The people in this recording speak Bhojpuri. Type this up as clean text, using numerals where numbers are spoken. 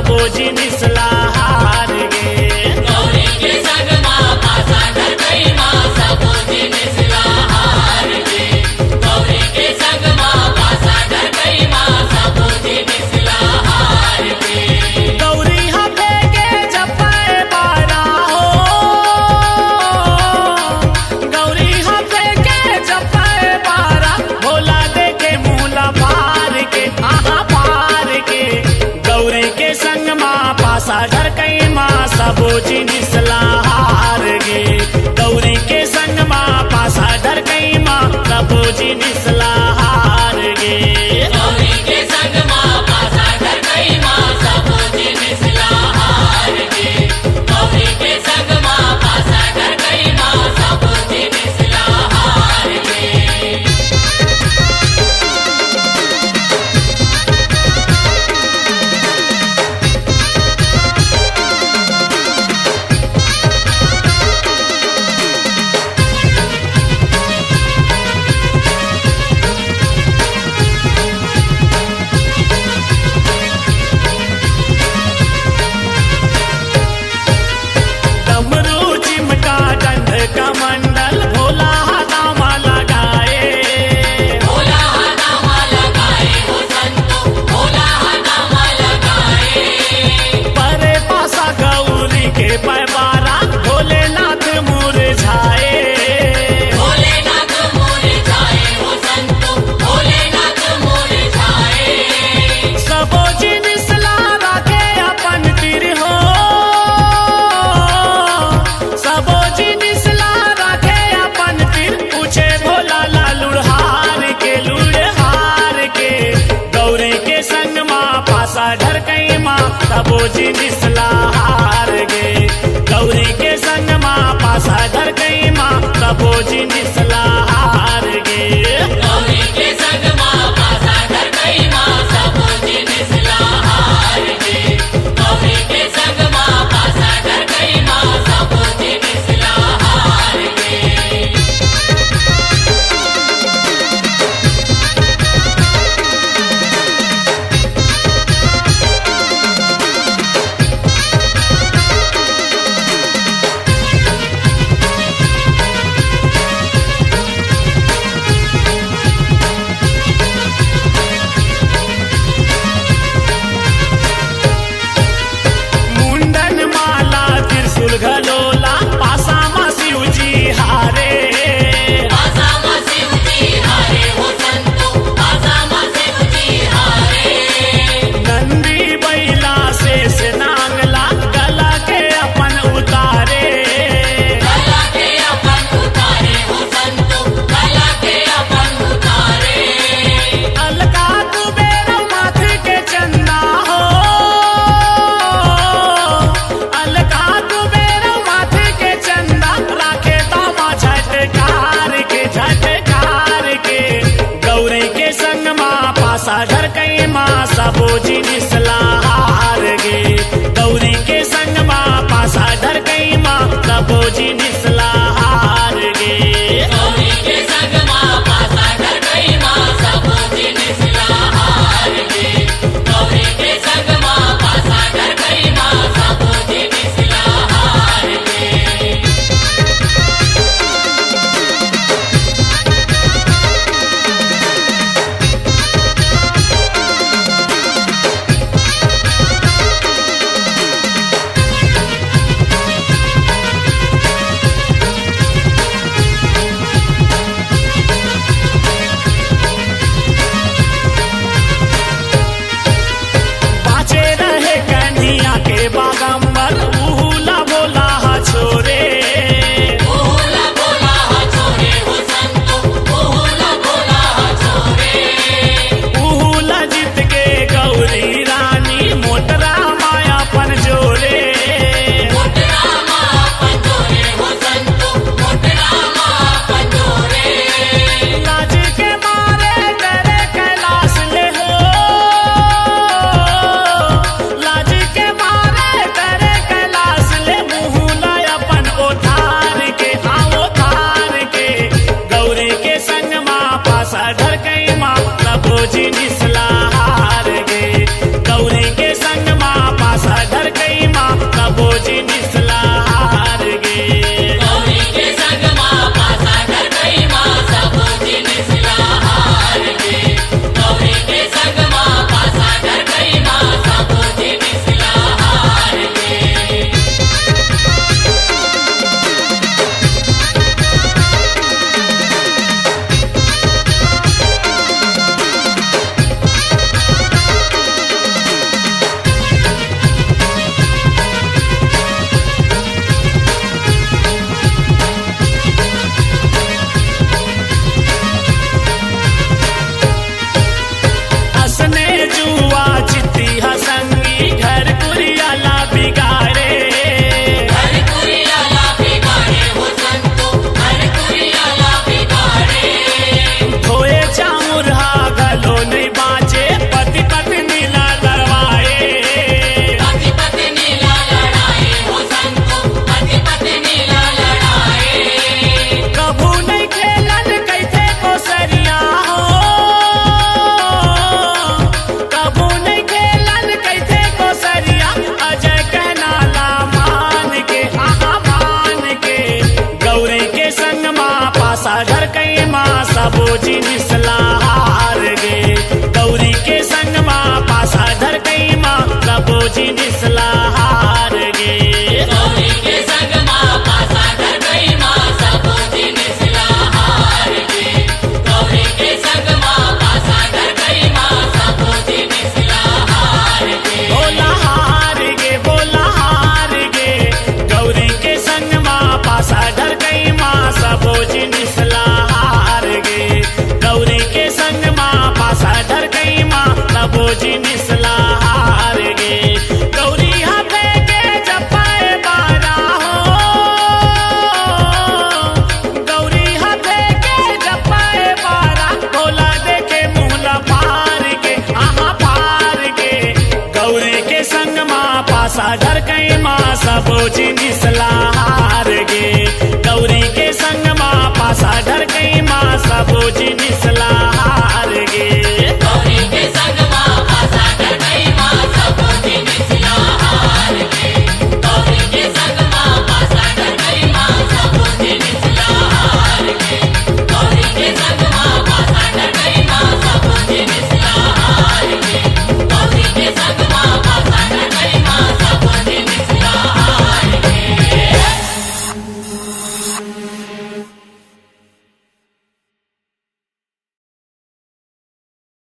सबो जिनिस ला हार गे। गौरी के संग माँ पासा डर गई माँ सबो जिनिस ला हार गे। गौरी के संग माँ पासा डर गई माँ सबो जिनिस ला हार गे। गौरी हफे के जपे बारा हो, गौरी हफे के जपे बारा, भोला देखे मूला पार के आहा पार के। गौरी के संग माँ पासा डर गई माँ सबो जिनिस ला हार गे। गौरी के संग माँ पासा डर गई माँ सबो जिनिस ला हार गे। गौरी के संग माँ पासा डर गई माँ सबो जिनिस ला हार गे। गौरी के संग माँ पासा डर गई माँ सबो जिनिस ला हार गे। डमरू चिमटा गंध कमंडल, भोला नामा लगाए। भोला नामा लगाए हो संतो, भोला नामा लगाए। परे पासा गौरी के पैबारा, भोलेनाथ मुरझाए। भोलेनाथ मुरझाए हो संतो, भोलेनाथ मुरझाए। सबो जिनिस ला राखे अपन तीर हो, सबो जिनिस ला राखे अपन तीर, पूछे भोला ला लुढ़हार के लुढ़हार के। गौरी के संग माँ पासा ढर गई माँ सबो जिनिस ला हार गे। गौरी के संग माँ पासा ढर गई माँ सबो जिनिस ला हार गे। गौरी के संग माँ पासा डर गई माँ सबो जिनिस ला हार गे। गौरी के संग माँ पासा डर गई माँ सबो जिनिस ला हार गे। पासा